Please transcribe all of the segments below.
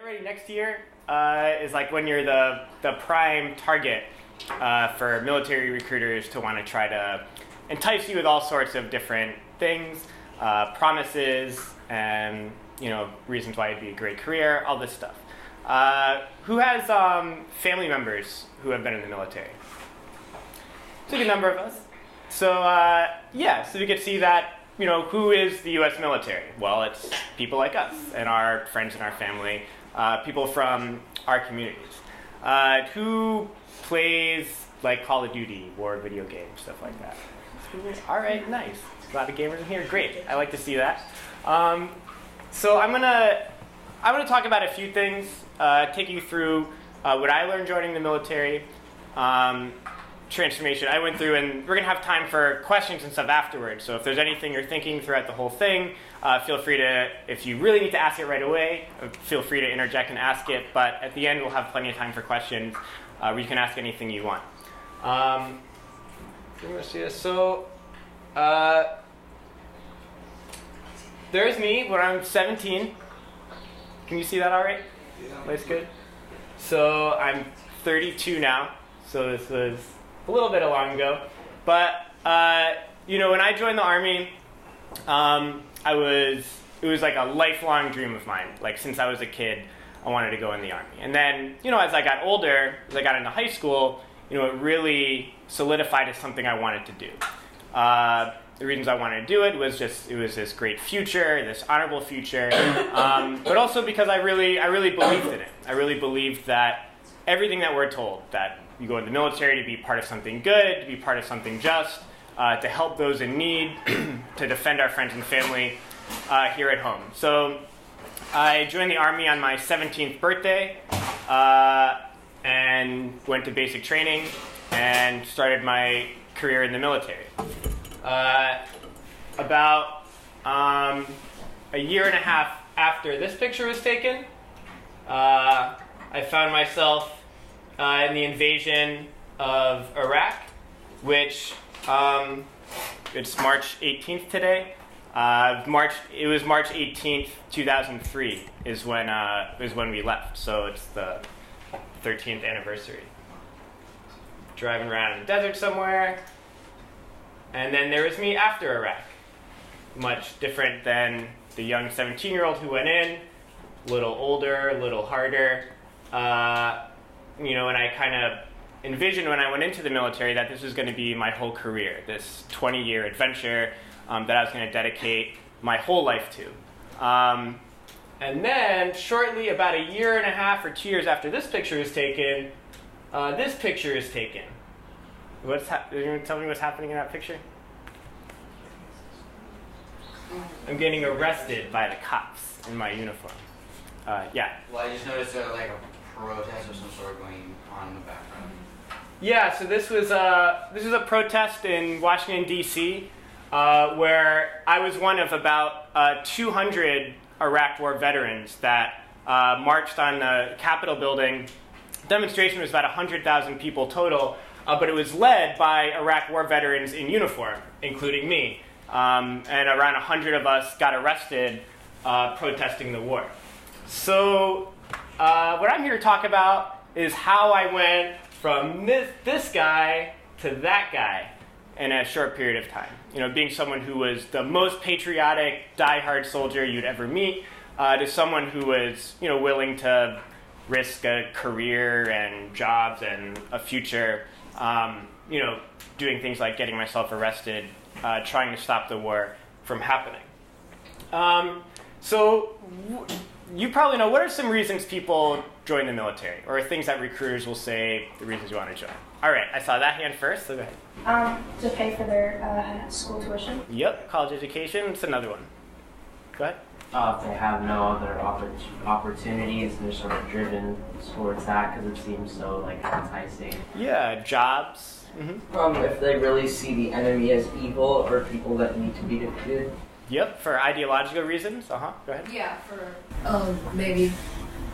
ready next year is like when you're the prime target for military recruiters to want to try to entice you with all sorts of different things, promises, and reasons why it'd be a great career, all this stuff. Who has family members who have been in the military? It's a good number of us. So so you can see that, who is the U.S. military? Well, it's people like us and our friends and our family, people from our communities. Who plays like Call of Duty, war video games, stuff like that? All right, nice. A lot of gamers in here. Great. I like to see that. So I'm gonna talk about a few things, take you through what I learned joining the military, transformation I went through, and we're going to have time for questions and stuff afterwards. So if there's anything you're thinking throughout the whole thing, feel free to, if you really need to ask it right away, feel free to interject and ask it. But at the end, we'll have plenty of time for questions where you can ask anything you want. So there's me when I'm 17. Can you see that all right? Yeah. That's good. So I'm 32 now. So this was a little bit long ago. But, when I joined the Army, it was like a lifelong dream of mine. Like, since I was a kid, I wanted to go in the Army. And then, as I got older, as I got into high school, it really solidified as something I wanted to do. The reasons I wanted to do it was this great future, this honorable future, but also because I really believed in it. I really believed that everything that we're told, that you go in the military to be part of something good, to be part of something just, to help those in need, to defend our friends and family here at home. So I joined the Army on my 17th birthday and went to basic training and started my career in the military. About a year and a half after this picture was taken, I found myself in the invasion of Iraq, which it's March 18th today. It was March 18th, 2003 is when we left. So it's the 13th anniversary. Driving around in the desert somewhere. And then there was me after Iraq. Much different than the young 17-year-old who went in, a little older, a little harder. And I kind of envisioned when I went into the military that this was going to be my whole career, this 20-year adventure that I was going to dedicate my whole life to. And then, shortly, about a year and a half or 2 years after this picture is taken, this picture is taken. Tell me what's happening in that picture? I'm getting arrested by the cops in my uniform. Yeah. Well, I just noticed like a protest or some sort going on in the background. Yeah. So this was a protest in Washington D.C. Where I was one of about 200 Iraq War veterans that marched on the Capitol building. The demonstration was about 100,000 people total. But it was led by Iraq War veterans in uniform, including me. And around 100 of us got arrested protesting the war. So what I'm here to talk about is how I went from this guy to that guy in a short period of time. Being someone who was the most patriotic, diehard soldier you'd ever meet, to someone who was willing to risk a career and jobs and a future. Doing things like getting myself arrested, trying to stop the war from happening. You probably know, what are some reasons people join the military, or things that recruiters will say the reasons you want to join? All right, I saw that hand first, so go ahead. To pay for their school tuition. Yep, college education. It's another one. Go ahead. If they have no other opportunities, they're sort of driven towards that because it seems so enticing. Yeah, jobs. Mm-hmm. If they really see the enemy as evil or people that need to be defeated. Yep, for ideological reasons. Go ahead. Yeah, for maybe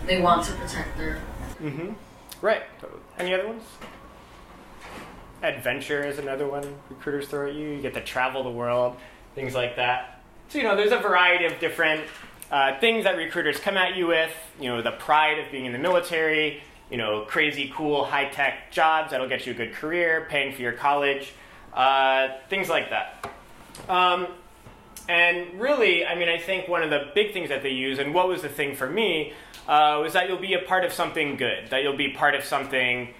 they want to protect their. Mm-hmm. Right. Any other ones? Adventure is another one recruiters throw at you. You get to travel the world, things like that. So there's a variety of different things that recruiters come at you with, the pride of being in the military, crazy, cool, high-tech jobs that'll get you a good career, paying for your college, things like that. And really, I think one of the big things that they use, and what was the thing for me, was that you'll be a part of something good, that you'll be part of something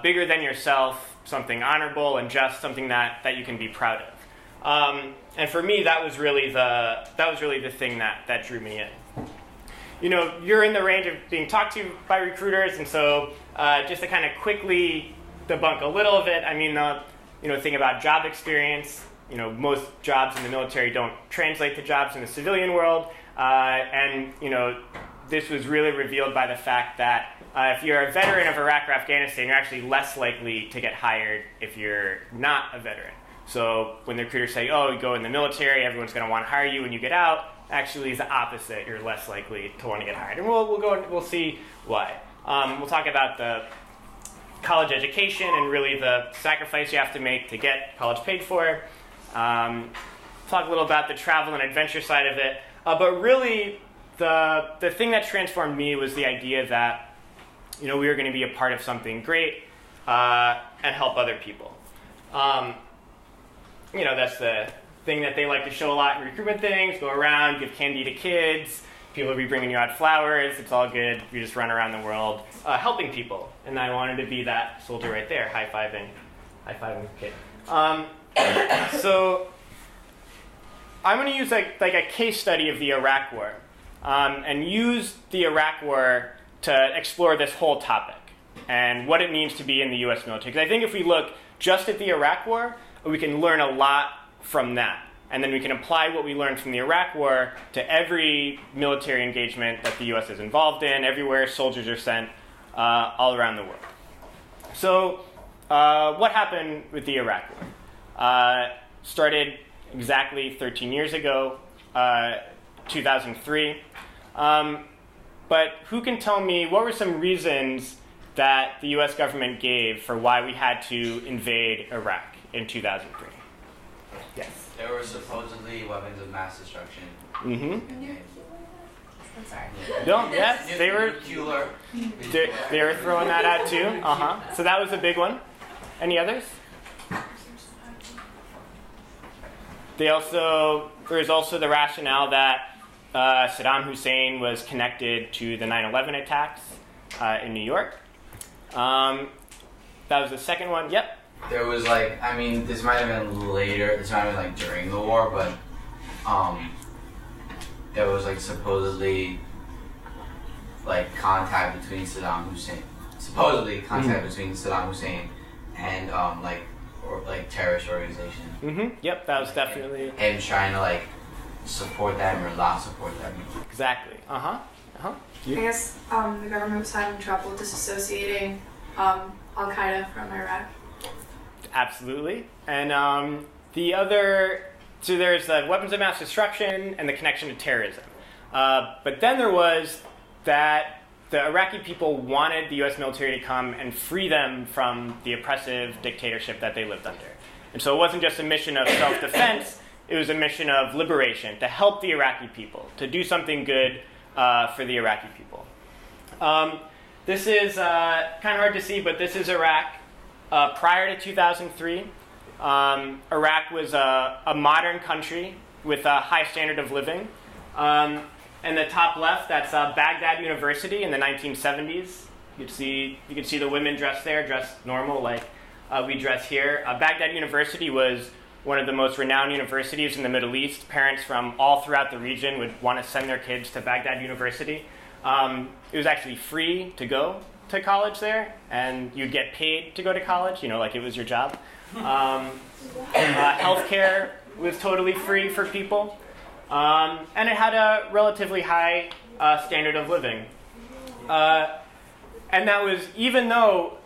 bigger than yourself, something honorable and just, something that you can be proud of. And for me, that was really the thing that drew me in. You're in the range of being talked to by recruiters, and so just to kind of quickly debunk a little of it, the thing about job experience, most jobs in the military don't translate to jobs in the civilian world, and this was really revealed by the fact that if you're a veteran of Iraq or Afghanistan, you're actually less likely to get hired if you're not a veteran. So when the recruiters say, oh, you go in the military, everyone's going to want to hire you when you get out, actually it's the opposite. You're less likely to want to get hired. And we'll see why. We'll talk about the college education and really the sacrifice you have to make to get college paid for. Talk a little about the travel and adventure side of it. But really, the thing that transformed me was the idea that we were going to be a part of something great and help other people. That's the thing that they like to show a lot in recruitment things, go around, give candy to kids, people will be bringing you out flowers, it's all good, you just run around the world helping people. And I wanted to be that soldier right there, high-fiving the kid. So I'm going to use like a case study of the Iraq War and use the Iraq War to explore this whole topic and what it means to be in the U.S. military. Because I think if we look just at the Iraq War, we can learn a lot from that. And then we can apply what we learned from the Iraq War to every military engagement that the U.S. is involved in, everywhere soldiers are sent all around the world. So what happened with the Iraq War? Started exactly 13 years ago, 2003. But who can tell me what were some reasons that the U.S. government gave for why we had to invade Iraq in 2003? Yes. There were supposedly weapons of mass destruction. Mm-hmm. Okay. I'm sorry. No, yes, they were throwing that out too. So that was a big one. Any others? There was also the rationale that Saddam Hussein was connected to the 9/11 attacks in New York. That was the second one. Yep. There was this might have been later, this might have been during the war, but there was supposedly contact between Saddam Hussein, between Saddam Hussein and terrorist organization. Mm-hmm. Yep, that was definitely. And trying to support them or not support them. Exactly. I guess the government was having trouble disassociating Al-Qaeda from Iraq. Absolutely. And so there's the weapons of mass destruction and the connection to terrorism. But then there was that the Iraqi people wanted the U.S. military to come and free them from the oppressive dictatorship that they lived under. And so it wasn't just a mission of self-defense, it was a mission of liberation, to help the Iraqi people, to do something good for the Iraqi people. This is kind of hard to see, but this is Iraq. Prior to 2003, Iraq was a modern country with a high standard of living. In the top left, that's Baghdad University in the 1970s. You can see the women dressed there, dressed normal like we dress here. Baghdad University was one of the most renowned universities in the Middle East. Parents from all throughout the region would want to send their kids to Baghdad University. It was actually free to go to college there, and you'd get paid to go to college, like it was your job. Healthcare was totally free for people, and it had a relatively high standard of living. And that was even though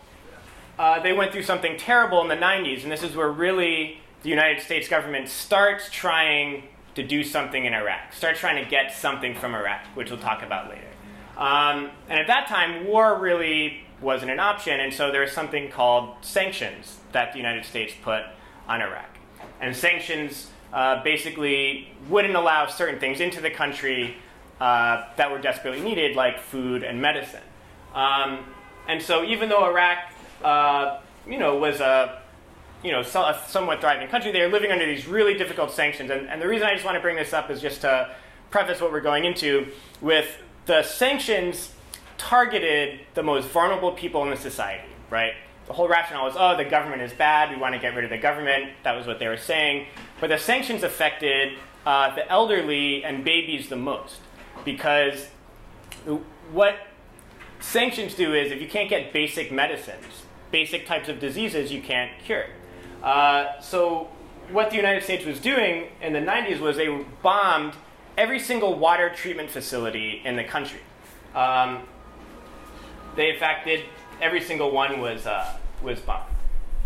they went through something terrible in the 90s, and this is where really the United States government starts trying to do something in Iraq, starts trying to get something from Iraq, which we'll talk about later. And at that time, war really wasn't an option, and so there was something called sanctions that the United States put on Iraq. And sanctions basically wouldn't allow certain things into the country that were desperately needed, like food and medicine. And so even though Iraq, was a somewhat thriving country, they were living under these really difficult sanctions. And the reason I just want to bring this up is just to preface what we're going into with the sanctions targeted the most vulnerable people in the society, right? The whole rationale was, oh, the government is bad, we want to get rid of the government. That was what they were saying. But the sanctions affected the elderly and babies the most, because what sanctions do is, if you can't get basic medicines, basic types of diseases, you can't cure. So what the United States was doing in the 90s was they bombed every single water treatment facility in the country. They, in fact, did. Every single one was bombed.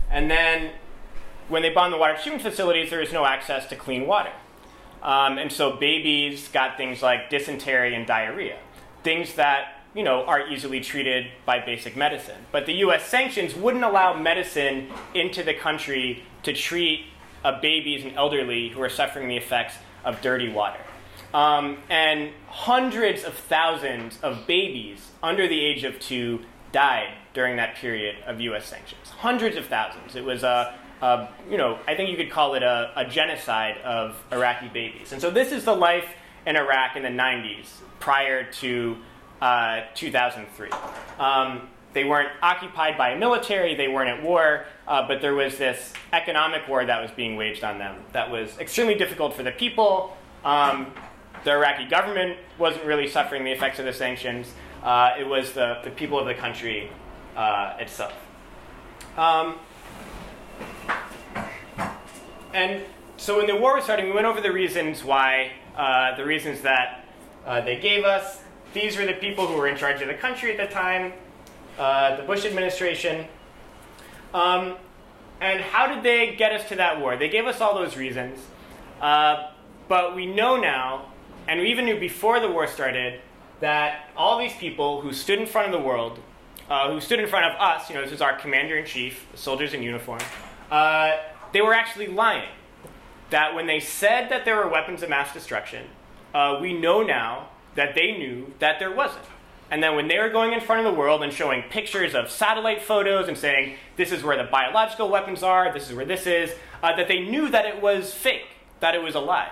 And then when they bombed the water treatment facilities, there was no access to clean water. And so babies got things like dysentery and diarrhea, things that are easily treated by basic medicine. But the U.S. sanctions wouldn't allow medicine into the country to treat babies and elderly who are suffering the effects of dirty water. And hundreds of thousands of babies under the age of 2 died during that period of U.S. sanctions. Hundreds of thousands. It was I think you could call it a genocide of Iraqi babies. And so this is the life in Iraq in the 90s, prior to 2003. They weren't occupied by a military, they weren't at war, but there was this economic war that was being waged on them that was extremely difficult for the people. The Iraqi government wasn't really suffering the effects of the sanctions. It was the people of the country itself. And so when the war was starting, we went over the reasons why, the reasons that they gave us. These were the people who were in charge of the country at the time, the Bush administration. And how did they get us to that war? They gave us all those reasons. But we know now, and we even knew before the war started, that all these people who stood in front of the world, who stood in front of us, this is our commander-in-chief, soldiers in uniform, they were actually lying. That when they said that there were weapons of mass destruction, we know now that they knew that there wasn't. And then when they were going in front of the world and showing pictures of satellite photos and saying, this is where the biological weapons are, this is where this is, that they knew that it was fake, that it was a lie.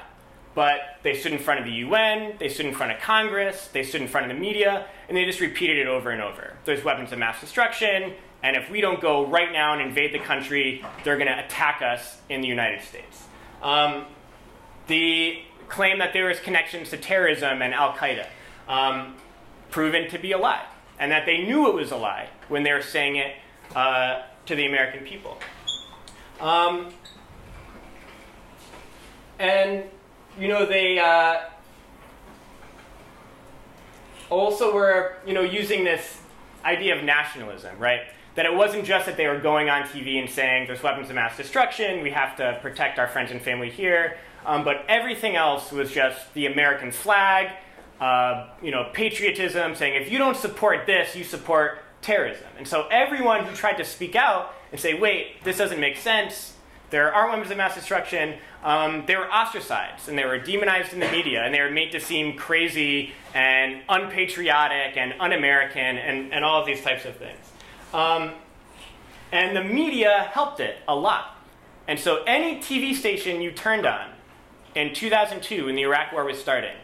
But they stood in front of the UN, they stood in front of Congress, they stood in front of the media, and they just repeated it over and over. There's weapons of mass destruction, and if we don't go right now and invade the country, they're going to attack us in the United States. The claim that there was connections to terrorism and Al-Qaeda, proven to be a lie, and that they knew it was a lie when they were saying it to the American people. And they also were, using this idea of nationalism, right? That it wasn't just that they were going on TV and saying there's weapons of mass destruction, we have to protect our friends and family here, but everything else was just the American flag, patriotism, saying if you don't support this, you support terrorism. And so everyone who tried to speak out and say, wait, this doesn't make sense, there aren't weapons of mass destruction, they were ostracized and they were demonized in the media and they were made to seem crazy and unpatriotic and un-American and all of these types of things. And the media helped it a lot. And so any TV station you turned on in 2002 when the Iraq War was starting,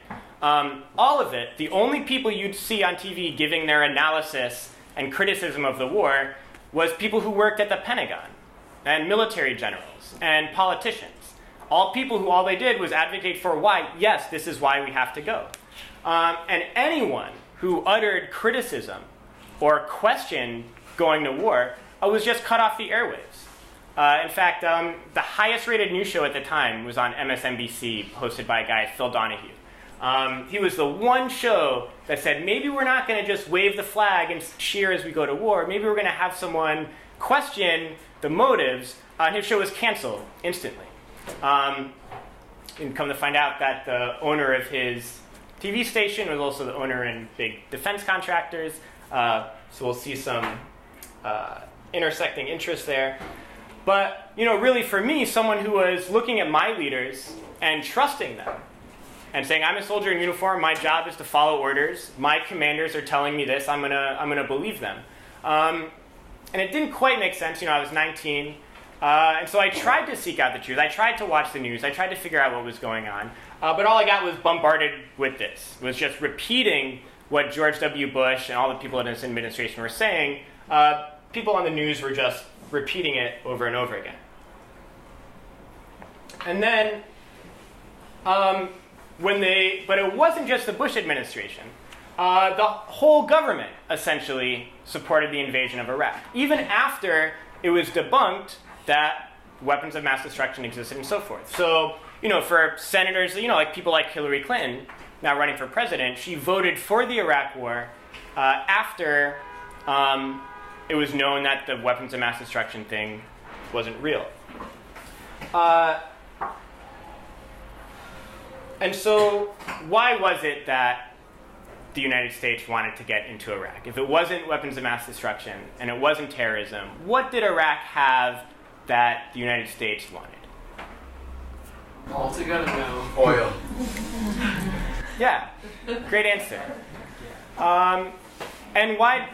all of it, the only people you'd see on TV giving their analysis and criticism of the war was people who worked at the Pentagon and military generals and politicians. All people who all they did was advocate for why, yes, this is why we have to go. And anyone who uttered criticism or questioned going to war was just cut off the airwaves. In fact, the highest rated news show at the time was on MSNBC, hosted by a guy, Phil Donahue. He was the one show that said, maybe we're not going to just wave the flag and cheer as we go to war. Maybe we're going to have someone question the motives. And his show was canceled instantly. And come to find out that the owner of his TV station was also the owner in big defense contractors. So we'll see some intersecting interests there. But, really for me, someone who was looking at my leaders and trusting them and saying, I'm a soldier in uniform, my job is to follow orders, my commanders are telling me this, I'm gonna believe them. And it didn't quite make sense. I was 19, and so I tried to seek out the truth. I tried to watch the news. I tried to figure out what was going on. But all I got was bombarded with this. It was just repeating what George W. Bush and all the people in his administration were saying. People on the news were just repeating it over and over again. And then, but it wasn't just the Bush administration. The whole government essentially supported the invasion of Iraq, even after it was debunked that weapons of mass destruction existed and so forth. So, for senators, like people like Hillary Clinton, now running for president, she voted for the Iraq War after it was known that the weapons of mass destruction thing wasn't real. And so, why was it that the United States wanted to get into Iraq? If it wasn't weapons of mass destruction and it wasn't terrorism, what did Iraq have that the United States wanted? Altogether no. Oil. Yeah, great answer. And why,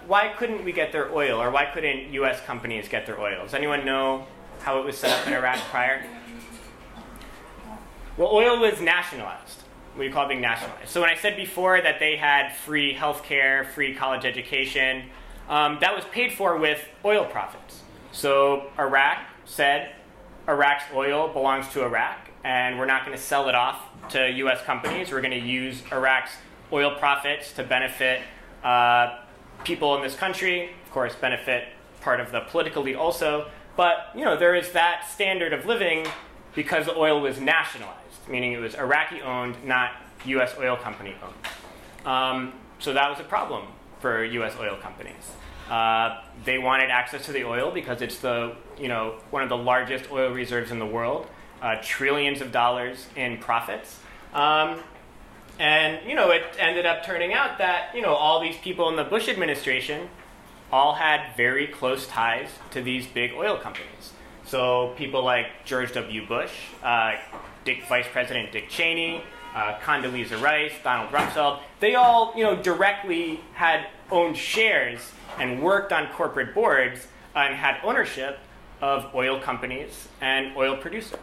why couldn't we get their oil, or why couldn't U.S. companies get their oil? Does anyone know how it was set up in Iraq prior? Well, oil was nationalized. We call it being nationalized. So when I said before that they had free healthcare, free college education, that was paid for with oil profits. So Iraq said Iraq's oil belongs to Iraq, and we're not going to sell it off to U.S. companies. We're going to use Iraq's oil profits to benefit people in this country, of course, benefit part of the political elite also. But there is that standard of living because the oil was nationalized, meaning it was Iraqi-owned, not U.S. oil company-owned. So that was a problem for U.S. oil companies. They wanted access to the oil because it's one of the largest oil reserves in the world, trillions of dollars in profits. And it ended up turning out that all these people in the Bush administration all had very close ties to these big oil companies. So people like George W. Bush, Vice President Dick Cheney, Condoleezza Rice, Donald Rumsfeld, they all directly had owned shares and worked on corporate boards and had ownership of oil companies and oil producers.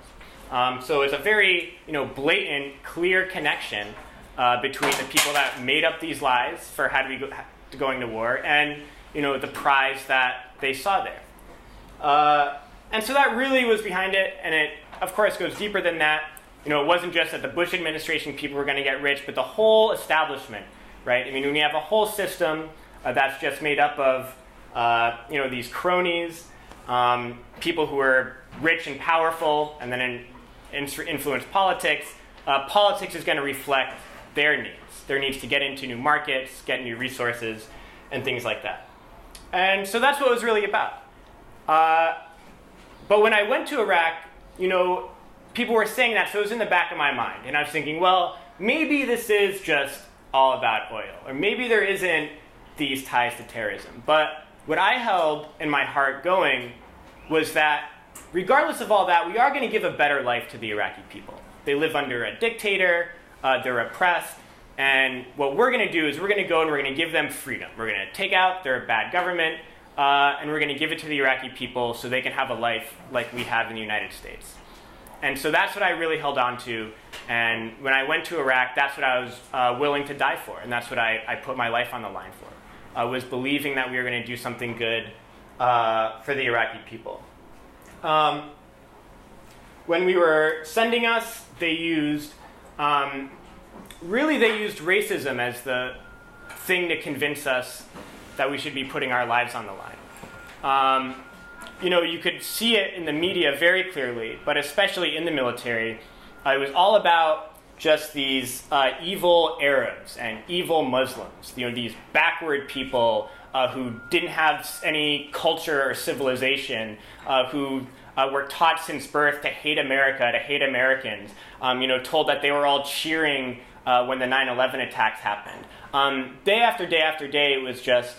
So it's a very blatant, clear connection between the people that made up these lies for how do we going to war and the prize that they saw there. And so that really was behind it, and it of course goes deeper than that. It wasn't just that the Bush administration people were going to get rich, but the whole establishment, right? I mean, when you have a whole system that's just made up of these cronies, people who are rich and powerful, and then influence politics. Politics is going to reflect their needs to get into new markets, get new resources, and things like that. And so that's what it was really about. But when I went to Iraq, people were saying that, so it was in the back of my mind. And I was thinking, well, maybe this is just all about oil, or maybe there isn't these ties to terrorism. But what I held in my heart going was that regardless of all that, we are going to give a better life to the Iraqi people. They live under a dictator, they're oppressed, and what we're going to do is we're going to go and we're going to give them freedom. We're going to take out their bad government, and we're going to give it to the Iraqi people so they can have a life like we have in the United States. And so that's what I really held on to, and when I went to Iraq, that's what I was willing to die for, and that's what I put my life on the line for, was believing that we were going to do something good for the Iraqi people. When we were sending us, they used racism as the thing to convince us that we should be putting our lives on the line. You could see it in the media very clearly, but especially in the military. It was all about just these evil Arabs and evil Muslims, these backward people who didn't have any culture or civilization, who were taught since birth to hate America, to hate Americans, told that they were all cheering when the 9/11 attacks happened. Day after day after day, it was just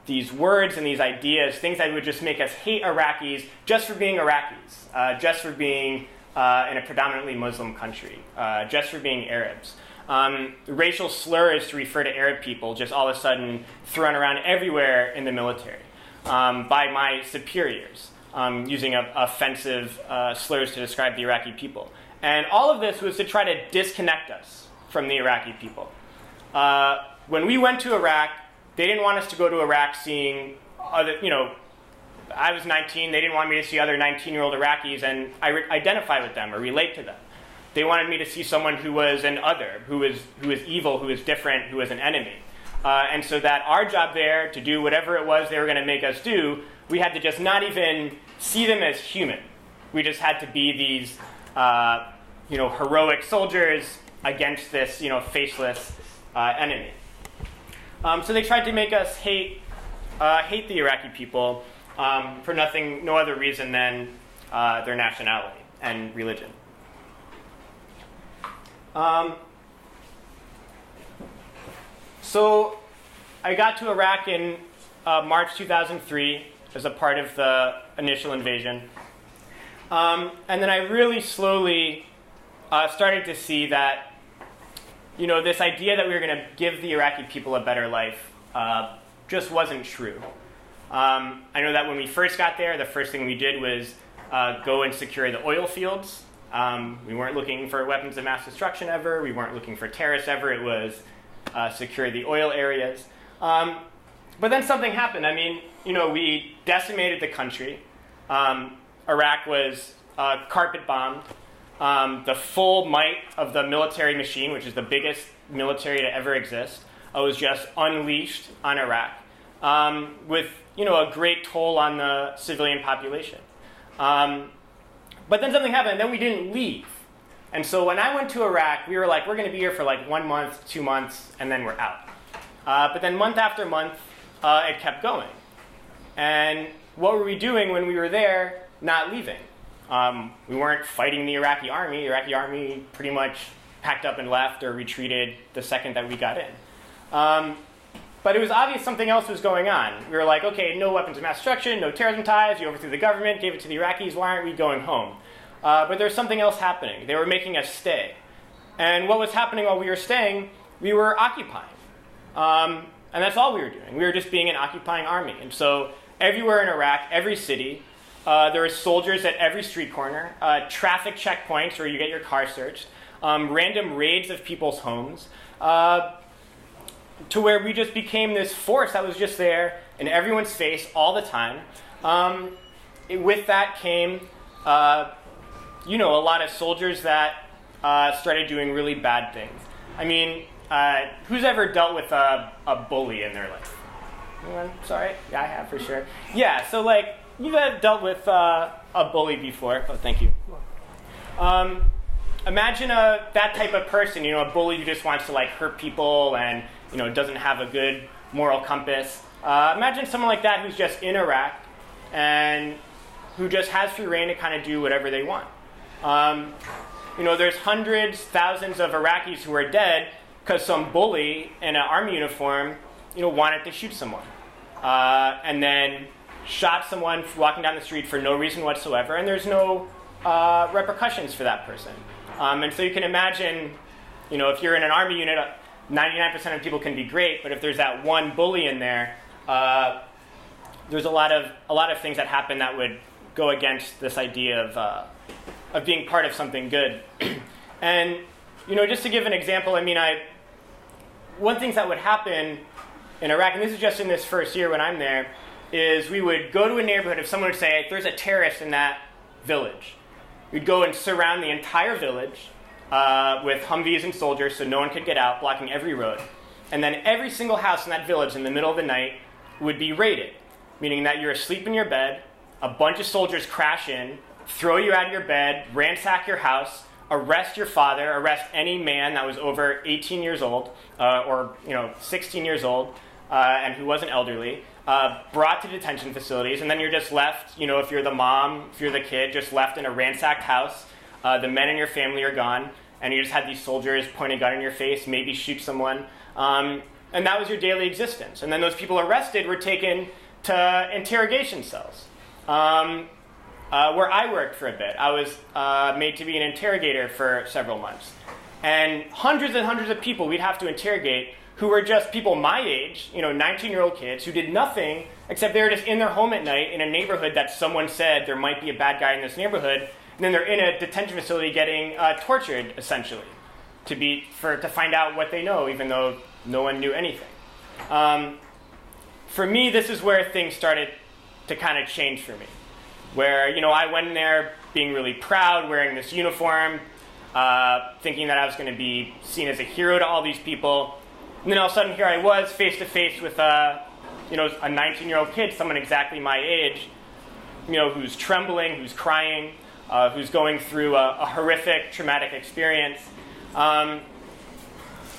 these words and these ideas, things that would just make us hate Iraqis just for being Iraqis, just for being in a predominantly Muslim country, just for being Arabs. Racial slurs to refer to Arab people just all of a sudden thrown around everywhere in the military by my superiors, using offensive slurs to describe the Iraqi people. And all of this was to try to disconnect us from the Iraqi people. When we went to Iraq, they didn't want us to go to Iraq seeing other, I was 19, they didn't want me to see other 19-year-old Iraqis and identify with them or relate to them. They wanted me to see someone who was an other, who was evil, who was different, who was an enemy. And so that our job there, to do whatever it was they were going to make us do, we had to just not even see them as human. We just had to be these heroic soldiers against this faceless enemy. So they tried to make us hate the Iraqi people for no other reason than their nationality and religion. So I got to Iraq in March 2003 as a part of the initial invasion. And then I really slowly started to see that, this idea that we were going to give the Iraqi people a better life just wasn't true. I know that when we first got there, the first thing we did was go and secure the oil fields. We weren't looking for weapons of mass destruction ever. We weren't looking for terrorists ever. It was secure the oil areas. But then something happened. We decimated the country. Iraq was carpet bombed. The full might of the military machine, which is the biggest military to ever exist, was just unleashed on Iraq with a great toll on the civilian population. But then something happened, and then we didn't leave. And so when I went to Iraq, we were like, we're going to be here for like 1 month, 2 months, and then we're out. But then month after month, it kept going. And what were we doing when we were there, not leaving? We weren't fighting the Iraqi army. The Iraqi army pretty much packed up and left or retreated the second that we got in. But it was obvious something else was going on. We were like, okay, no weapons of mass destruction, no terrorism ties, you overthrew the government, gave it to the Iraqis, why aren't we going home? But there was something else happening. They were making us stay. And what was happening while we were staying, we were occupying. And that's all we were doing. We were just being an occupying army. And so everywhere in Iraq, every city, there were soldiers at every street corner, traffic checkpoints where you get your car searched, random raids of people's homes, to where we just became this force that was just there in everyone's face all the time. With that came, a lot of soldiers that started doing really bad things. Who's ever dealt with a bully in their life? Anyone? Sorry? Yeah, I have for sure. Yeah, so you've dealt with a bully before. Oh, thank you. Imagine that type of person, a bully who just wants to hurt people and doesn't have a good moral compass. Imagine someone like that who's just in Iraq and who just has free reign to kind of do whatever they want. There's hundreds, thousands of Iraqis who are dead because some bully in an army uniform, wanted to shoot someone. And then shot someone walking down the street for no reason whatsoever, and there's no repercussions for that person. And so you can imagine, if you're in an army unit, 99% of people can be great, but if there's that one bully in there, there's a lot of things that happen that would go against this idea of being part of something good. And just to give an example, one thing that would happen in Iraq, and this is just in this first year when I'm there, is we would go to a neighborhood. If someone would say, there's a terrorist in that village, we'd go and surround the entire village with Humvees and soldiers so no one could get out, blocking every road. And then every single house in that village in the middle of the night would be raided, meaning that you're asleep in your bed, a bunch of soldiers crash in, throw you out of your bed, ransack your house, arrest your father, arrest any man that was over 18 years old or 16 years old and who wasn't elderly, brought to detention facilities, and then you're just left, if you're the mom, if you're the kid, just left in a ransacked house. The men in your family are gone, and you just had these soldiers point a gun in your face, maybe shoot someone. And that was your daily existence. And then those people arrested were taken to interrogation cells. where I worked for a bit. I was made to be an interrogator for several months. And hundreds and hundreds of people we'd have to interrogate who were just people my age, 19-year-old kids who did nothing except they were just in their home at night in a neighborhood that someone said there might be a bad guy in this neighborhood, and then they're in a detention facility getting tortured, essentially, to find out what they know, even though no one knew anything. For me, this is where things started to kind of change for me, where I went in there being really proud, wearing this uniform, thinking that I was going to be seen as a hero to all these people. And then all of a sudden, here I was, face to face with a 19-year-old kid, someone exactly my age, who's trembling, who's crying, who's going through a horrific, traumatic experience,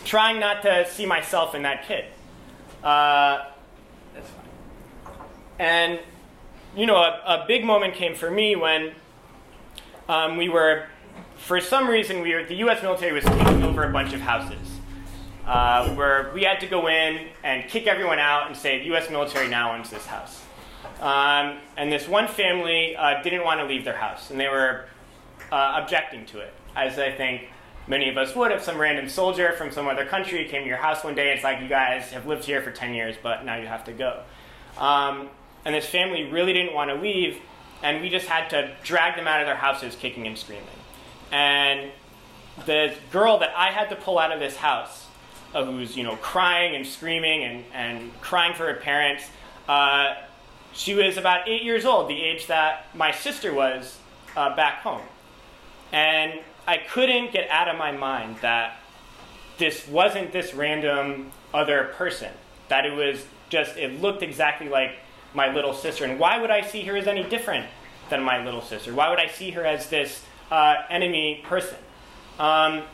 trying not to see myself in that kid. That's fine. And a big moment came for me when for some reason, the U.S. military was taking over a bunch of houses. Where we had to go in and kick everyone out and say, the U.S. military now owns this house. And this one family didn't want to leave their house, and they were objecting to it, as I think many of us would if some random soldier from some other country came to your house one day and it's like, you guys have lived here for 10 years, but now you have to go. And this family really didn't want to leave, and we just had to drag them out of their houses kicking and screaming. And the girl that I had to pull out of this house, who's crying and screaming and crying for her parents. She was about 8 years old, the age that my sister was back home. And I couldn't get out of my mind that this wasn't this random other person, that it looked exactly like my little sister. And why would I see her as any different than my little sister? Why would I see her as this enemy person? And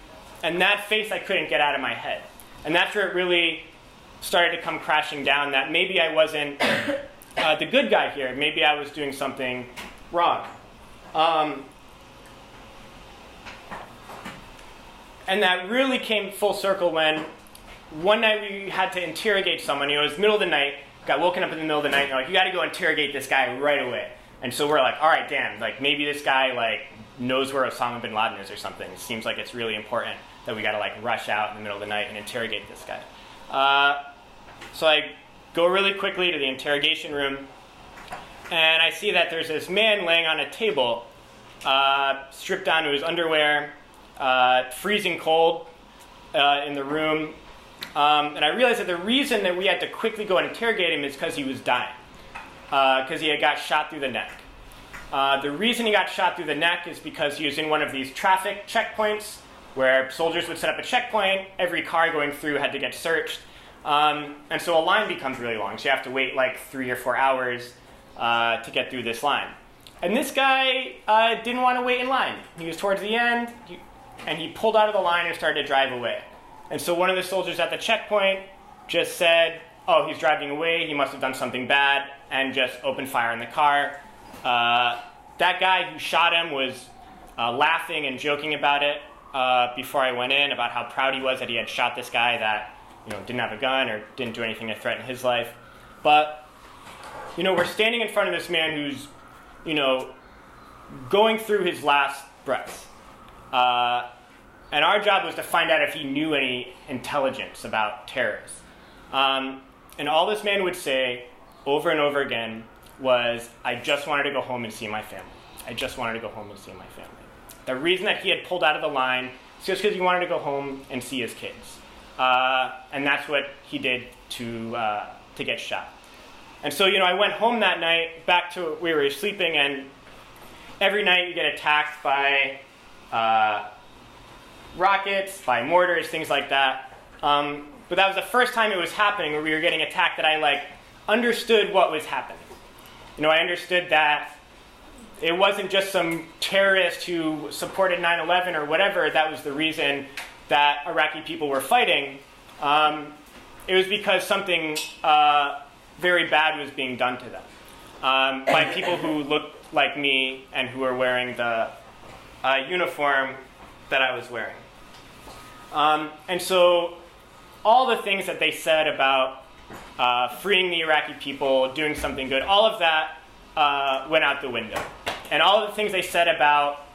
that face I couldn't get out of my head. And that's where it really started to come crashing down, that maybe I wasn't the good guy here. Maybe I was doing something wrong. And that really came full circle when one night we had to interrogate someone. It was middle of the night, got woken up in the middle of the night, and they're like, you got to go interrogate this guy right away. And so we're like, all right, Dan, maybe this guy knows where Osama bin Laden is or something. It seems like it's really important that we got to rush out in the middle of the night and interrogate this guy. So I go really quickly to the interrogation room, and I see that there's this man laying on a table, stripped down to his underwear, freezing cold in the room. And I realized that the reason that we had to quickly go and interrogate him is because he was dying, because he had got shot through the neck. The reason he got shot through the neck is because he was in one of these traffic checkpoints where soldiers would set up a checkpoint, every car going through had to get searched, and so a line becomes really long, so you have to wait 3 or 4 hours to get through this line. And this guy didn't want to wait in line. He was towards the end, and he pulled out of the line and started to drive away. And so one of the soldiers at the checkpoint just said, oh, he's driving away, he must have done something bad, and just opened fire in the car. That guy who shot him was laughing and joking about it before I went in, about how proud he was that he had shot this guy that didn't have a gun or didn't do anything to threaten his life. But we're standing in front of this man who's going through his last breaths. And our job was to find out if he knew any intelligence about terrorists. And all this man would say over and over again was, I just wanted to go home and see my family. I just wanted to go home and see my family. The reason that he had pulled out of the line is just because he wanted to go home and see his kids. And that's what he did to get shot. And so, I went home that night, back to where we were sleeping, and every night you get attacked by rockets, by mortars, things like that. But that was the first time it was happening where we were getting attacked that I understood what was happening. I understood that it wasn't just some terrorist who supported 9/11 or whatever that was the reason that Iraqi people were fighting. It was because something very bad was being done to them by people who looked like me and who were wearing the uniform that I was wearing. And so all the things that they said about freeing the Iraqi people, doing something good, all of that went out the window. and all of the things they said about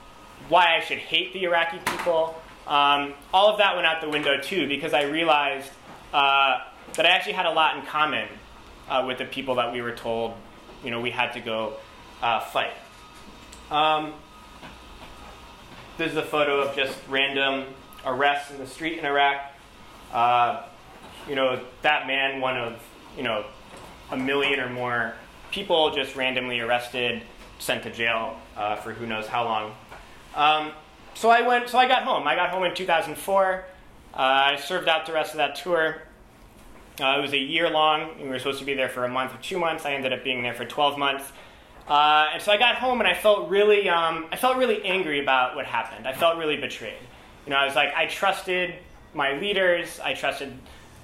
why I should hate the Iraqi people, all of that went out the window too, because I realized that I actually had a lot in common with the people that we were told, we had to go fight. This is a photo of just random arrests in the street in Iraq. That man, one of, a million or more people just randomly arrested, sent to jail for who knows how long. So I got home. I got home in 2004. I served out the rest of that tour. It was a year long. We were supposed to be there for a month or 2 months. I ended up being there for 12 months. And so I got home and I felt really angry about what happened. I felt really betrayed. I was like, I trusted my leaders, I trusted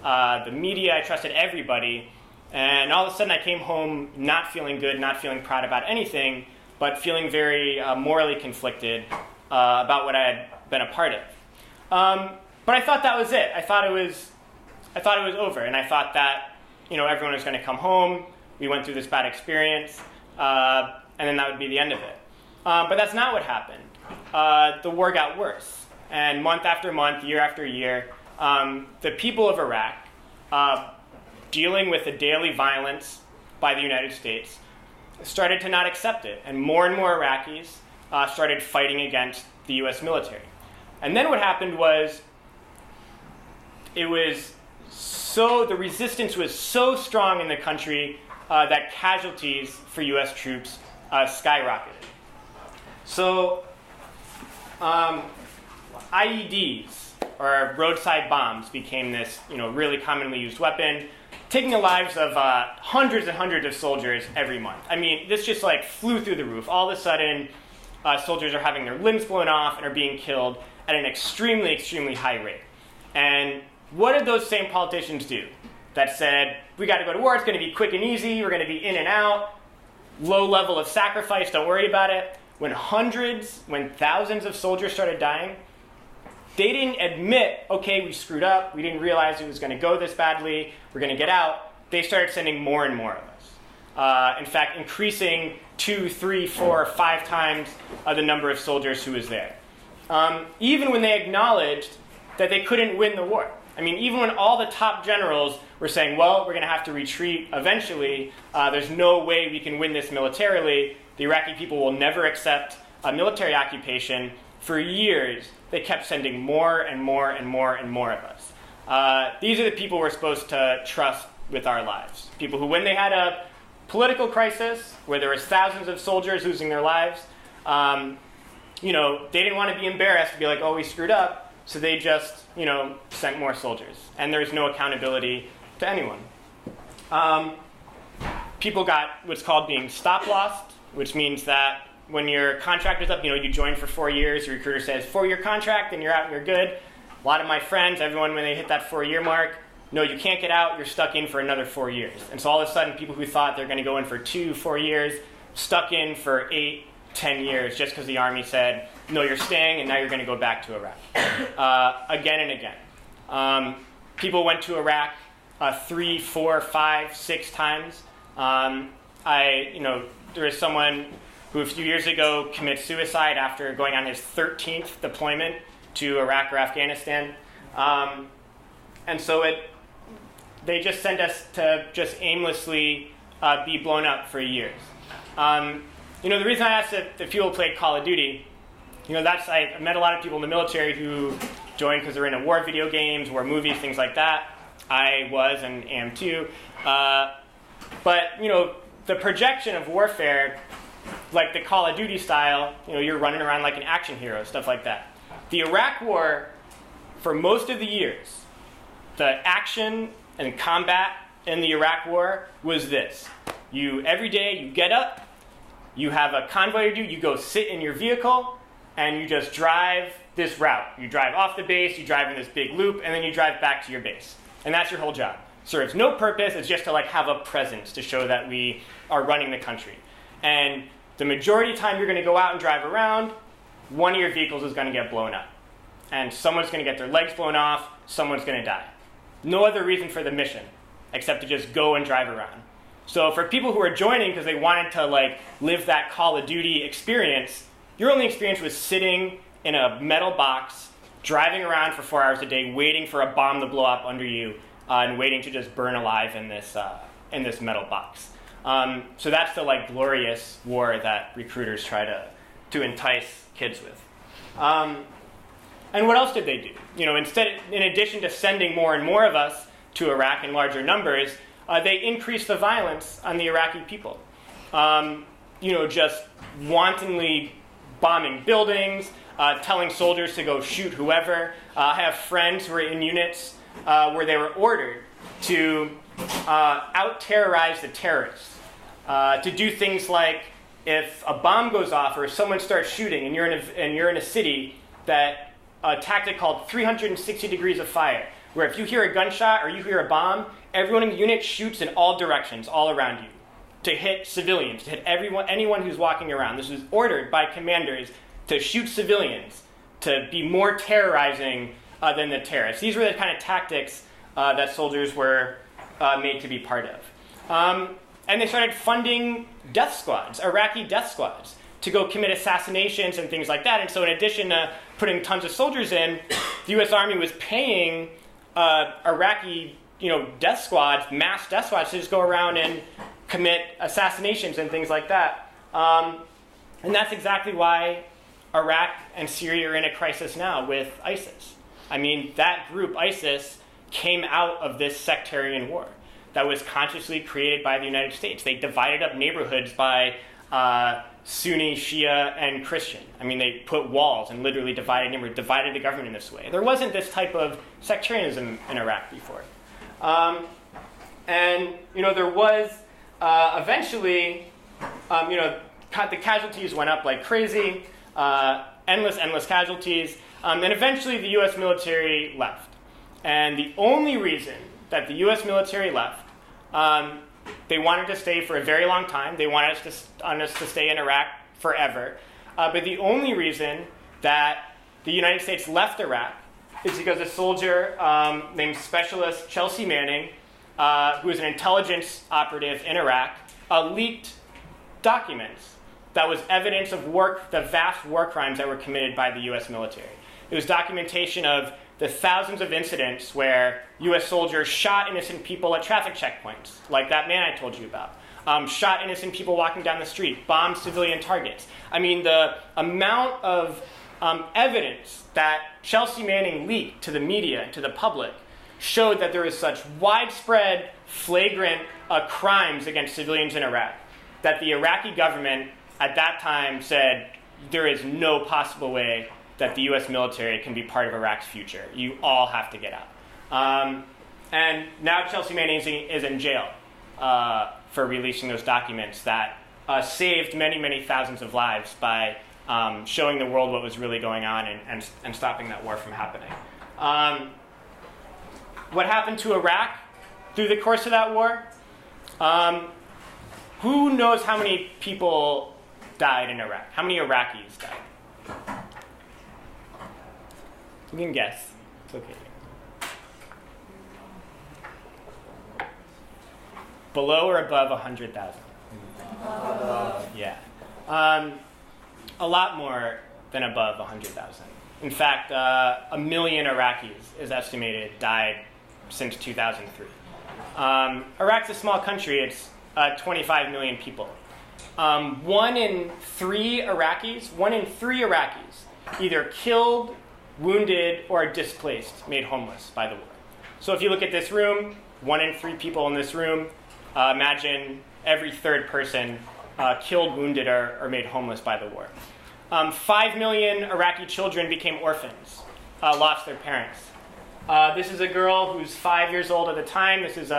the media, I trusted everybody. And all of a sudden I came home not feeling good, not feeling proud about anything, but feeling very morally conflicted about what I had been a part of. But I thought that was it. I thought it was over, and I thought that everyone was going to come home. We went through this bad experience, and then that would be the end of it. But that's not what happened. The war got worse, and month after month, year after year, the people of Iraq, dealing with the daily violence by the United States, started to not accept it, and more Iraqis started fighting against the U.S. military. And then what happened was, the resistance was so strong in the country that casualties for U.S. troops skyrocketed. So IEDs, or roadside bombs, became this really commonly used weapon, taking the lives of hundreds and hundreds of soldiers every month. I mean, this just flew through the roof. All of a sudden, soldiers are having their limbs blown off and are being killed at an extremely, extremely high rate. And what did those same politicians do that said, we got to go to war, it's going to be quick and easy, we're going to be in and out, low level of sacrifice, don't worry about it? When thousands of soldiers started dying, they didn't admit, okay, we screwed up, we didn't realize it was going to go this badly, we're going to get out. They started sending more and more of us. In fact, increasing 2, 3, 4, 5 times the number of soldiers who was there. Even when they acknowledged that they couldn't win the war. I mean, even when all the top generals were saying, well, we're going to have to retreat eventually, there's no way we can win this militarily, the Iraqi people will never accept a military occupation. For years, they kept sending more and more and more and more of us. These are the people we're supposed to trust with our lives. People who, when they had a political crisis, where there was thousands of soldiers losing their lives, they didn't want to be embarrassed to be like, oh, we screwed up. So they just, sent more soldiers. And there's no accountability to anyone. People got what's called being stop-lost, which means that when your contract is up, you join for 4 years, your recruiter says, 4-year contract, and you're out and you're good. A lot of my friends, everyone, when they hit that 4-year mark, no, you can't get out, you're stuck in for another 4 years. And so all of a sudden, people who thought they're going to go in for 2, 4 years, stuck in for 8, 10 years, just because the army said, no, you're staying, and now you're going to go back to Iraq. Again and again. People went to Iraq 3, 4, 5, 6 times. There was someone who a few years ago committed suicide after going on his 13th deployment to Iraq or Afghanistan. And so they just sent us to just aimlessly be blown up for years. The reason I asked if people played Call of Duty, I met a lot of people in the military who joined because they're into war video games, war movies, things like that. I was and am too. But the projection of warfare, like the Call of Duty style, you're running around like an action hero, stuff like that. The Iraq War, for most of the years, the action and combat in the Iraq War was this. Every day you get up, you have a convoy to do, you go sit in your vehicle, and you just drive this route. You drive off the base, you drive in this big loop, and then you drive back to your base. And that's your whole job. Serves no purpose, it's just to have a presence to show that we are running the country. And the majority of the time you're going to go out and drive around, one of your vehicles is going to get blown up. And someone's going to get their legs blown off, someone's going to die. No other reason for the mission, except to just go and drive around. So for people who are joining because they wanted to like live that Call of Duty experience, your only experience was sitting in a metal box, driving around for 4 hours a day, waiting for a bomb to blow up under you, and waiting to just burn alive in this metal box. So that's the like glorious war that recruiters try to entice kids with. And what else did they do? You know, in addition to sending more and more of us to Iraq in larger numbers, they increased the violence on the Iraqi people. You know, just wantonly bombing buildings, telling soldiers to go shoot whoever. I have friends who are in units where they were ordered to out-terrorize the terrorists, to do things like if a bomb goes off or if someone starts shooting and you're in a city, that a tactic called 360 degrees of fire, where if you hear a gunshot or you hear a bomb, everyone in the unit shoots in all directions, all around you, to hit civilians, to hit anyone who's walking around. This was ordered by commanders to shoot civilians, to be more terrorizing than the terrorists. These were the kind of tactics that soldiers were made to be part of. And they started funding death squads, Iraqi death squads, to go commit assassinations and things like that. And so in addition to putting tons of soldiers in, the U.S. Army was paying Iraqi death squads, mass death squads, to just go around and commit assassinations and things like that. And that's exactly why Iraq and Syria are in a crisis now with ISIS. I mean, that group, ISIS, came out of this sectarian war that was consciously created by the United States. They divided up neighborhoods by Sunni, Shia, and Christian. I mean, they put walls and literally divided the government in this way. There wasn't this type of sectarianism in Iraq before. And there was eventually, the casualties went up like crazy, endless casualties, and eventually the U.S. military left. And the only reason that the U.S. military left, they wanted to stay for a very long time. They wanted us to stay in Iraq forever. But the only reason that the United States left Iraq is because a soldier named Specialist Chelsea Manning, who was an intelligence operative in Iraq, leaked documents that was evidence of the vast war crimes that were committed by the U.S. military. It was documentation of the thousands of incidents where U.S. soldiers shot innocent people at traffic checkpoints, like that man I told you about, shot innocent people walking down the street, bombed civilian targets. I mean, the amount of evidence that Chelsea Manning leaked to the media and to the public showed that there is such widespread, flagrant crimes against civilians in Iraq that the Iraqi government at that time said there is no possible way that the U.S. military can be part of Iraq's future. You all have to get out. And now Chelsea Manning is in jail for releasing those documents that saved many, many thousands of lives by showing the world what was really going on and stopping that war from happening. What happened to Iraq through the course of that war? Who knows how many people died in Iraq? How many Iraqis died? You can guess. It's okay. Below or above 100,000? Yeah. A lot more than above 100,000. In fact, 1 million Iraqis is estimated died since 2003. Iraq's a small country. It's 25 million people. 1 in 3 Iraqis either killed, wounded, or displaced, made homeless by the war. So if you look at this room, 1 in 3 people in this room, imagine every third person killed, wounded, or made homeless by the war. 5 million Iraqi children became orphans, lost their parents. This is a girl who's 5 years old at the time. This is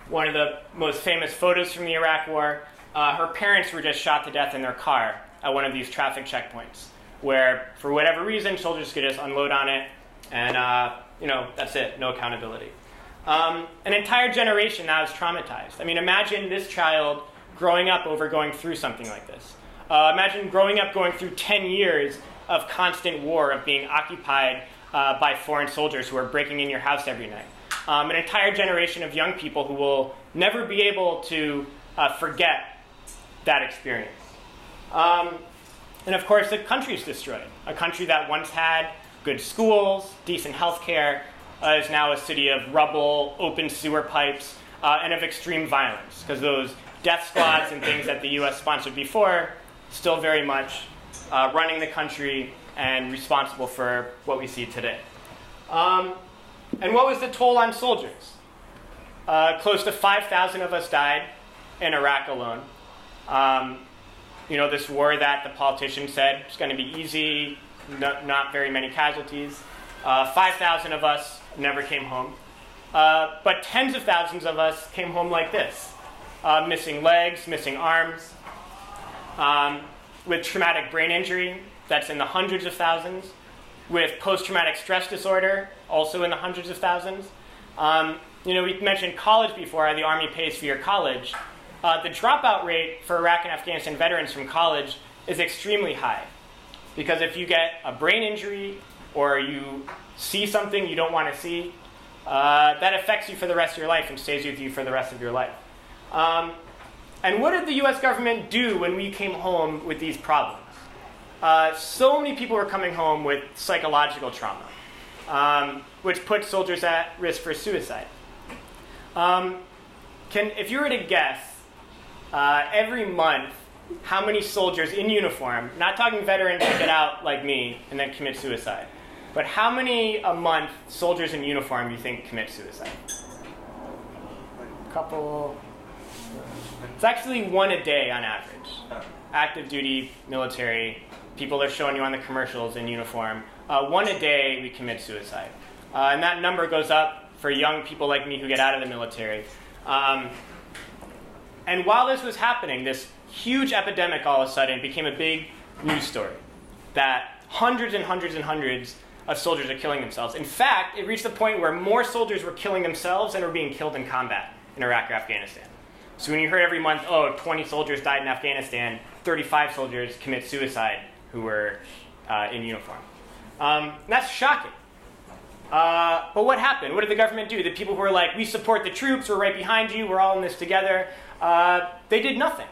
one of the most famous photos from the Iraq War. Her parents were just shot to death in their car at one of these traffic checkpoints, where, for whatever reason, soldiers could just unload on it, and that's it, no accountability. An entire generation now is traumatized. I mean, imagine this child growing up going through something like this. Imagine growing up going through 10 years of constant war, of being occupied by foreign soldiers who are breaking in your house every night. An entire generation of young people who will never be able to forget that experience. And of course, the country's destroyed. A country that once had good schools, decent health care, is now a city of rubble, open sewer pipes, and of extreme violence, because those death squads and things that the US sponsored before still very much running the country and responsible for what we see today. And what was the toll on soldiers? Close to 5,000 of us died in Iraq alone. This war that the politicians said was going to be easy, not very many casualties. 5,000 of us never came home. But tens of thousands of us came home like this. Missing legs, missing arms, with traumatic brain injury, that's in the hundreds of thousands, with post-traumatic stress disorder, also in the hundreds of thousands. We mentioned college before, the Army pays for your college. The dropout rate for Iraq and Afghanistan veterans from college is extremely high, because if you get a brain injury or you see something you don't want to see, that affects you for the rest of your life and stays with you for the rest of your life. And what did the US government do when we came home with these problems? So many people were coming home with psychological trauma, which put soldiers at risk for suicide. If you were to guess, every month, how many soldiers in uniform, not talking veterans who get out like me and then commit suicide, but how many a month soldiers in uniform you think commit suicide? A couple. It's actually one a day on average. Active duty, military, people are showing you on the commercials in uniform. One a day we commit suicide. And that number goes up for young people like me who get out of the military. And while this was happening, this huge epidemic all of a sudden became a big news story that hundreds and hundreds and hundreds of soldiers are killing themselves. In fact, it reached the point where more soldiers were killing themselves than were being killed in combat in Iraq or Afghanistan. So when you heard every month, 20 soldiers died in Afghanistan, 35 soldiers commit suicide who were in uniform. That's shocking. But what happened? What did the government do? The people who were like, we support the troops, we're right behind you, we're all in this together, they did nothing.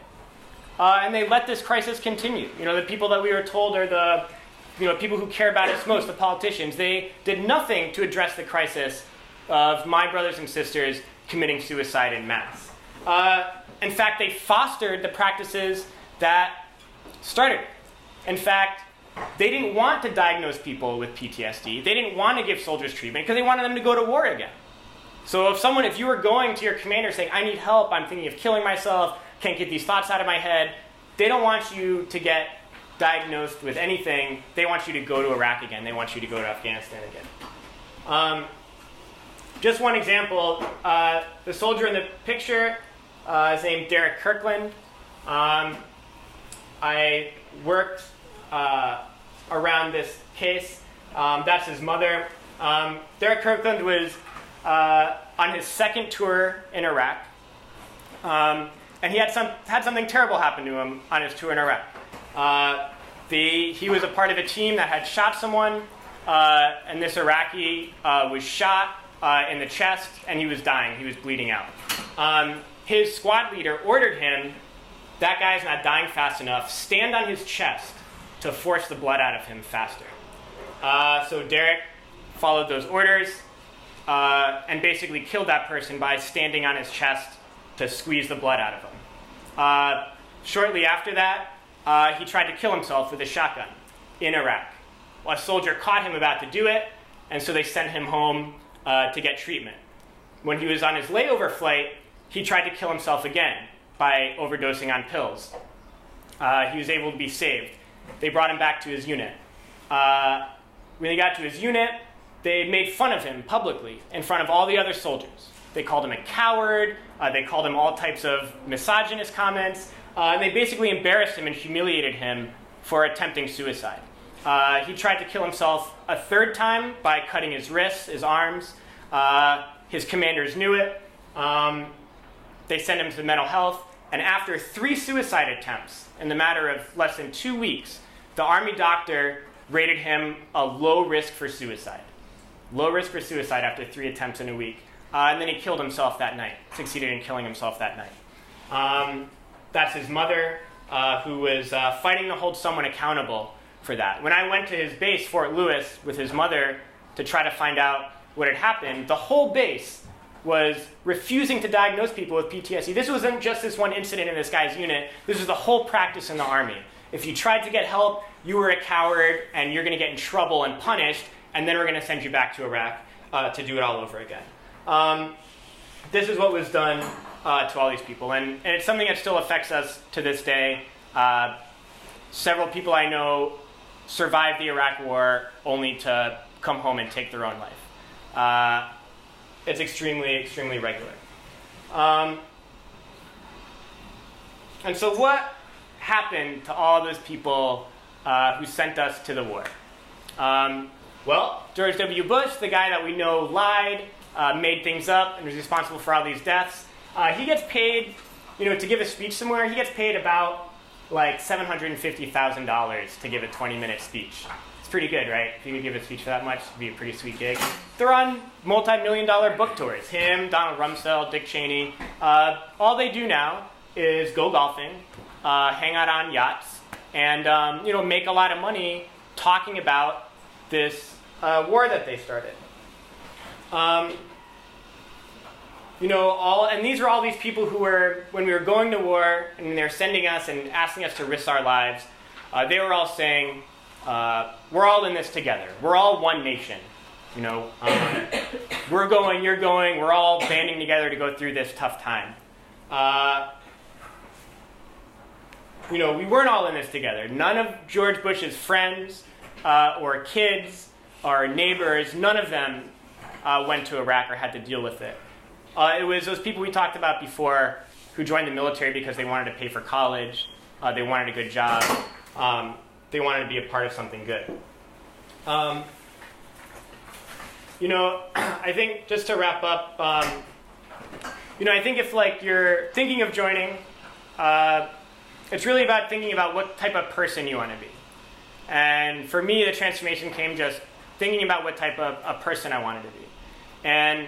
And they let this crisis continue. The people that we were told are the people who care about us most, the politicians, they did nothing to address the crisis of my brothers and sisters committing suicide en masse. In fact, they fostered the practices that started. In fact, they didn't want to diagnose people with PTSD. They didn't want to give soldiers treatment because they wanted them to go to war again. So if you were going to your commander saying, I need help, I'm thinking of killing myself, can't get these thoughts out of my head, they don't want you to get diagnosed with anything. They want you to go to Iraq again. They want you to go to Afghanistan again. Just one example, the soldier in the picture is named Derek Kirkland. I worked around this case. That's his mother. Derek Kirkland was on his second tour in Iraq. And he had something terrible happen to him on his tour in Iraq. He was a part of a team that had shot someone, and this Iraqi was shot in the chest, and he was dying. He was bleeding out. His squad leader ordered him, that guy's not dying fast enough, stand on his chest to force the blood out of him faster. So Derek followed those orders and basically killed that person by standing on his chest to squeeze the blood out of him. Shortly after that, he tried to kill himself with a shotgun in Iraq. A soldier caught him about to do it, and so they sent him home to get treatment. When he was on his layover flight, he tried to kill himself again by overdosing on pills. He was able to be saved. They brought him back to his unit. When he got to his unit, they made fun of him publicly in front of all the other soldiers. They called him a coward. They called him all types of misogynist comments. And they basically embarrassed him and humiliated him for attempting suicide. He tried to kill himself a third time by cutting his wrists, his arms. His commanders knew it. They sent him to mental health. And after 3 suicide attempts in the matter of less than 2 weeks, the Army doctor rated him a low risk for suicide. Low risk for suicide after 3 attempts in a week. And then he killed himself that night, succeeded in killing himself that night. That's his mother, who was fighting to hold someone accountable for that. When I went to his base, Fort Lewis, with his mother to try to find out what had happened, the whole base was refusing to diagnose people with PTSD. This wasn't just this one incident in this guy's unit. This was the whole practice in the Army. If you tried to get help, you were a coward, and you're going to get in trouble and punished, and then we're going to send you back to Iraq to do it all over again. This is what was done to all these people, and it's something that still affects us to this day. Several people I know survived the Iraq War only to come home and take their own life. It's extremely, extremely regular. And so what happened to all those people who sent us to the war? Well, George W. Bush, the guy that we know lied, made things up, and was responsible for all these deaths, he gets paid, to give a speech somewhere, he gets paid about like $750,000 to give a 20-minute speech. It's pretty good, right? If you could give a speech for that much, it'd be a pretty sweet gig. They're on multi-million-dollar book tours. Him, Donald Rumsfeld, Dick Cheney. All they do now is go golfing, hang out on yachts, and make a lot of money talking about this war that they started. And these are all these people who were, when we were going to war, and they're sending us and asking us to risk our lives, they were all saying, we're all in this together. We're all one nation. We're going, you're going, we're all banding together to go through this tough time. We weren't all in this together. None of George Bush's friends or kids or neighbors, none of them went to Iraq or had to deal with it. It was those people we talked about before who joined the military because they wanted to pay for college, they wanted a good job, they wanted to be a part of something good. I think just to wrap up, I think if you're thinking of joining, it's really about thinking about what type of person you want to be. And for me, the transformation came just thinking about what type of a person I wanted to be. And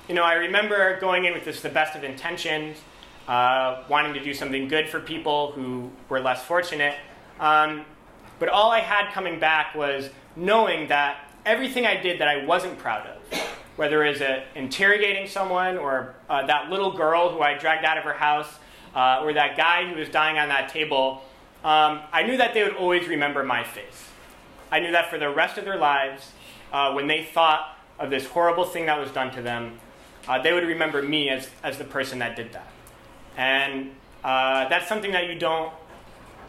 I remember going in with the best of intentions, wanting to do something good for people who were less fortunate. But all I had coming back was knowing that everything I did that I wasn't proud of, whether it was interrogating someone or that little girl who I dragged out of her house or that guy who was dying on that table, I knew that they would always remember my face. I knew that for the rest of their lives, when they thought of this horrible thing that was done to them, they would remember me as the person that did that. And that's something that you don't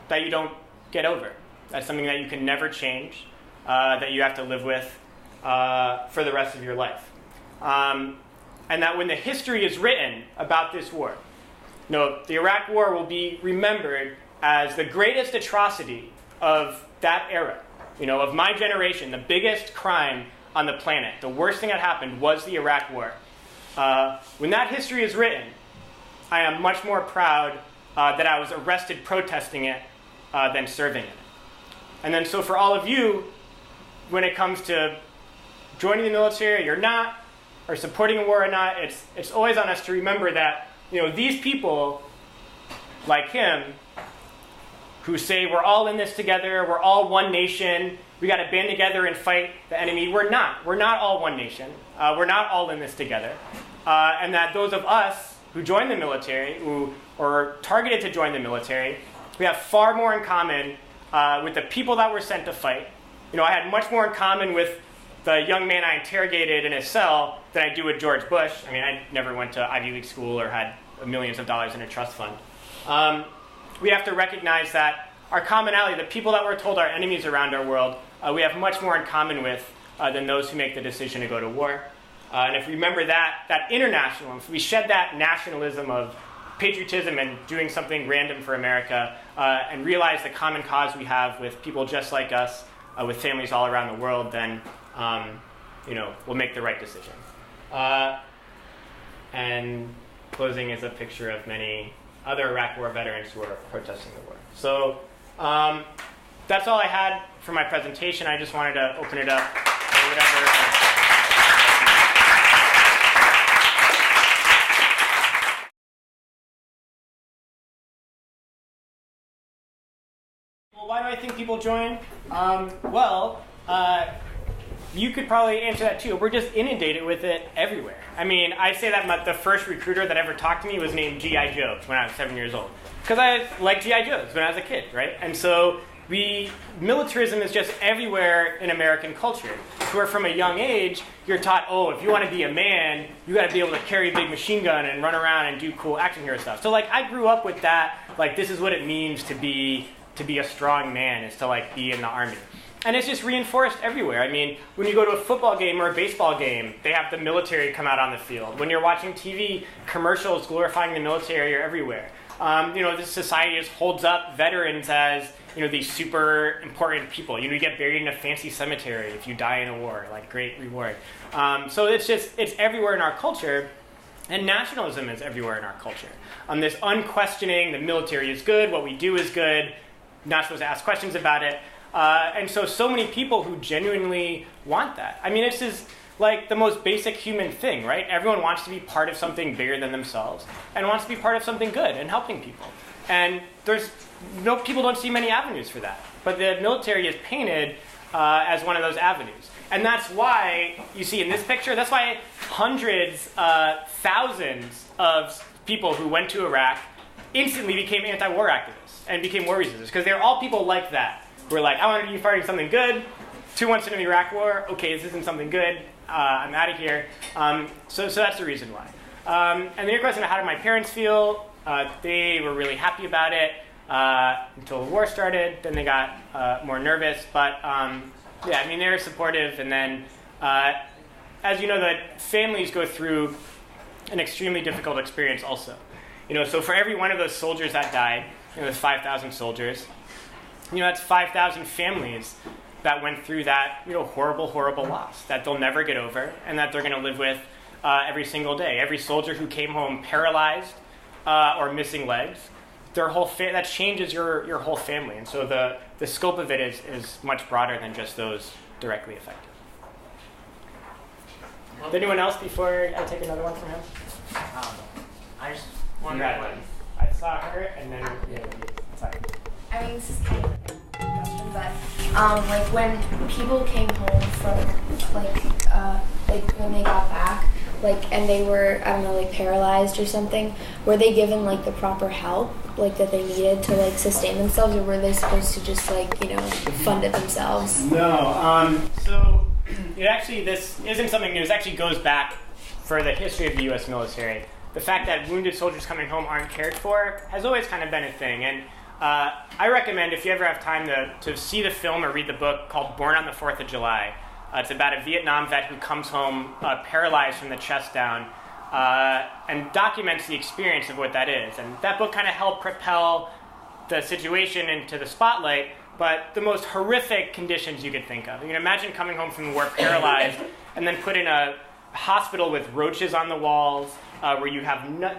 get over. That's something that you can never change, that you have to live with for the rest of your life. And that when the history is written about this war, the Iraq War will be remembered as the greatest atrocity of that era, of my generation. The biggest crime on the planet, the worst thing that happened was the Iraq War. When that history is written, I am much more proud that I was arrested protesting it than serving it. And then so for all of you, when it comes to joining the military or not, or supporting a war or not, it's always on us to remember that these people, like him, who say we're all in this together, we're all one nation, we got to band together and fight the enemy. We're not. We're not all one nation. We're not all in this together. And that those of us who join the military, who are targeted to join the military, we have far more in common with the people that were sent to fight. I had much more in common with the young man I interrogated in his cell than I do with George Bush. I mean, I never went to Ivy League school or had millions of dollars in a trust fund. We have to recognize that our commonality, the people that we're told are enemies around our world, we have much more in common with than those who make the decision to go to war. And if we remember that international, if we shed that nationalism of patriotism and doing something random for America, and realize the common cause we have with people just like us, with families all around the world, then we'll make the right decision. And closing is a picture of many other Iraq War veterans who are protesting the war. So that's all I had for my presentation. I just wanted to open it up for whatever. people join? You could probably answer that too. We're just inundated with it everywhere. I mean, I say that the first recruiter that ever talked to me was named G.I. Joe when I was 7 years old. Because I liked G.I. Joes when I was a kid, right? And so militarism is just everywhere in American culture. To where from a young age, you're taught, oh, if you want to be a man, you got to be able to carry a big machine gun and run around and do cool action hero stuff. So like, I grew up with that. Like, this is what it means to be a strong man, is to like be in the army. And it's just reinforced everywhere. I mean, when you go to a football game or a baseball game, they have the military come out on the field. When you're watching TV commercials glorifying the military are everywhere. This society just holds up veterans as, these super important people. You get buried in a fancy cemetery if you die in a war, like great reward. So it's everywhere in our culture. And nationalism is everywhere in our culture. This unquestioning, the military is good, what we do is good, not supposed to ask questions about it. And so many people who genuinely want that. I mean, this is like the most basic human thing, right? Everyone wants to be part of something bigger than themselves and wants to be part of something good and helping people. And people don't see many avenues for that. But the military is painted as one of those avenues. And that's why, you see in this picture, that's why hundreds, thousands of people who went to Iraq instantly became anti-war activists and became war resistors. Because they're all people like that. We're like, I want to be fighting something good. 2 months into the Iraq War, okay, this isn't something good. I'm out of here. So that's the reason why. And then your question of how did my parents feel? They were really happy about it until the war started. Then they got more nervous. But they were supportive. And then, as you know, the families go through an extremely difficult experience also. So for every one of those soldiers that died, there's 5,000 soldiers. That's 5,000 families that went through that, horrible, horrible loss that they'll never get over and that they're going to live with every single day. Every soldier who came home paralyzed or missing legs, their whole that changes your whole family. And so the scope of it is much broader than just those directly affected. Is anyone else before I take another one from him? I just wonder I saw her and then sorry. I mean, this is kind of a question, but like when people came home from like when they got back, like and they were paralyzed or something, were they given like the proper help like that they needed to like sustain themselves, or were they supposed to just fund it themselves? No. So this isn't something new. This actually goes back for the history of the U.S. military. The fact that wounded soldiers coming home aren't cared for has always kind of been a thing. And I recommend, if you ever have time, to see the film or read the book called Born on the 4th of July. It's about a Vietnam vet who comes home paralyzed from the chest down and documents the experience of what that is. And that book kind of helped propel the situation into the spotlight, but the most horrific conditions you could think of. You can imagine coming home from the war paralyzed and then put in a hospital with roaches on the walls, where you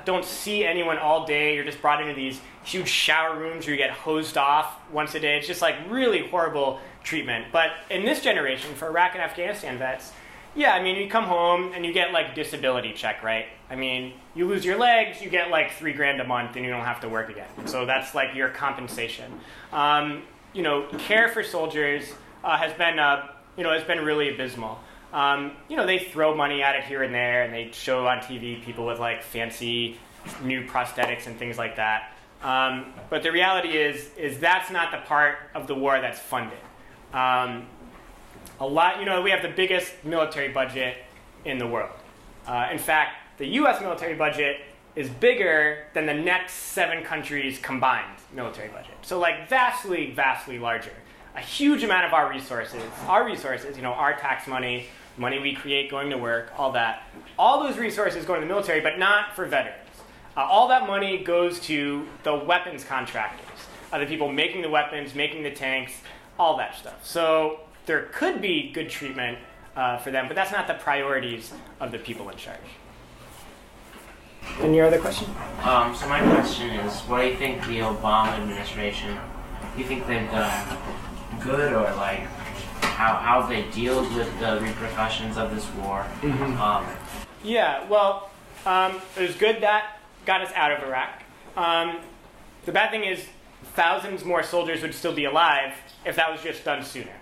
don't see anyone all day. You're just brought into these huge shower rooms where you get hosed off once a day. It's just like really horrible treatment. But in this generation, for Iraq and Afghanistan vets, you come home and you get like disability check, right? I mean, you lose your legs, you get like $3,000 a month and you don't have to work again. So that's like your compensation. Care for soldiers has been really abysmal. They throw money at it here and there, and they show on TV people with like fancy new prosthetics and things like that. But the reality is that's not the part of the war that's funded. We have the biggest military budget in the world. In fact, the U.S. military budget is bigger than the next 7 countries' combined military budget. So like vastly, vastly larger. A huge amount of our resources, our tax money we create going to work, all those resources go to the military, but not for veterans. All that money goes to the weapons contractors, the people making the weapons, making the tanks, all that stuff. So there could be good treatment for them, but that's not the priorities of the people in charge. Any other question? So my question is, what do you think the Obama administration, do you think they've done good, or like how they deal with the repercussions of this war? Mm-hmm. It was good that got us out of Iraq. The bad thing is thousands more soldiers would still be alive if that was just done sooner.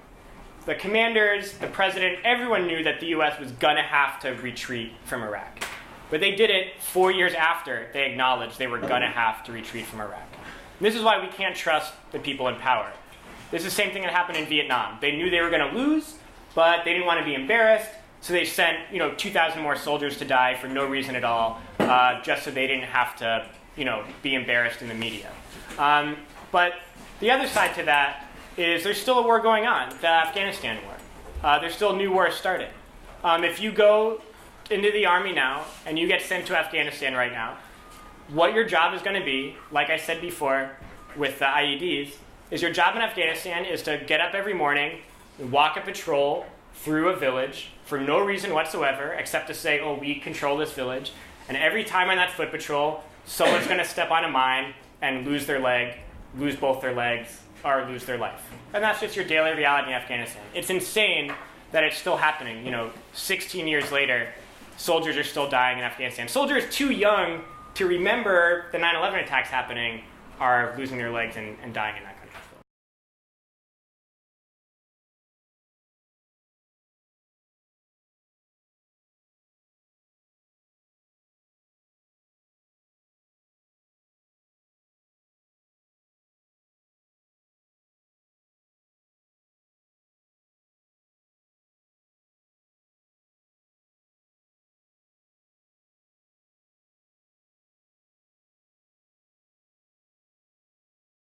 The commanders, the president, everyone knew that the US was going to have to retreat from Iraq. But they did it 4 years after they acknowledged they were going to have to retreat from Iraq. And this is why we can't trust the people in power. This is the same thing that happened in Vietnam. They knew they were going to lose, but they didn't want to be embarrassed, so they sent 2,000 more soldiers to die for no reason at all, just so they didn't have to be embarrassed in the media. But the other side to that is there's still a war going on, the Afghanistan war. There's still new wars starting. If you go into the army now and you get sent to Afghanistan right now, what your job is going to be, like I said before with the IEDs, is your job in Afghanistan is to get up every morning, walk a patrol through a village for no reason whatsoever except to say, oh, we control this village. And every time on that foot patrol, someone's going to step on a mine and lose their leg, lose both their legs, or lose their life. And that's just your daily reality in Afghanistan. It's insane that it's still happening. 16 years later, soldiers are still dying in Afghanistan. Soldiers too young to remember the 9/11 attacks happening are losing their legs and dying in Afghanistan.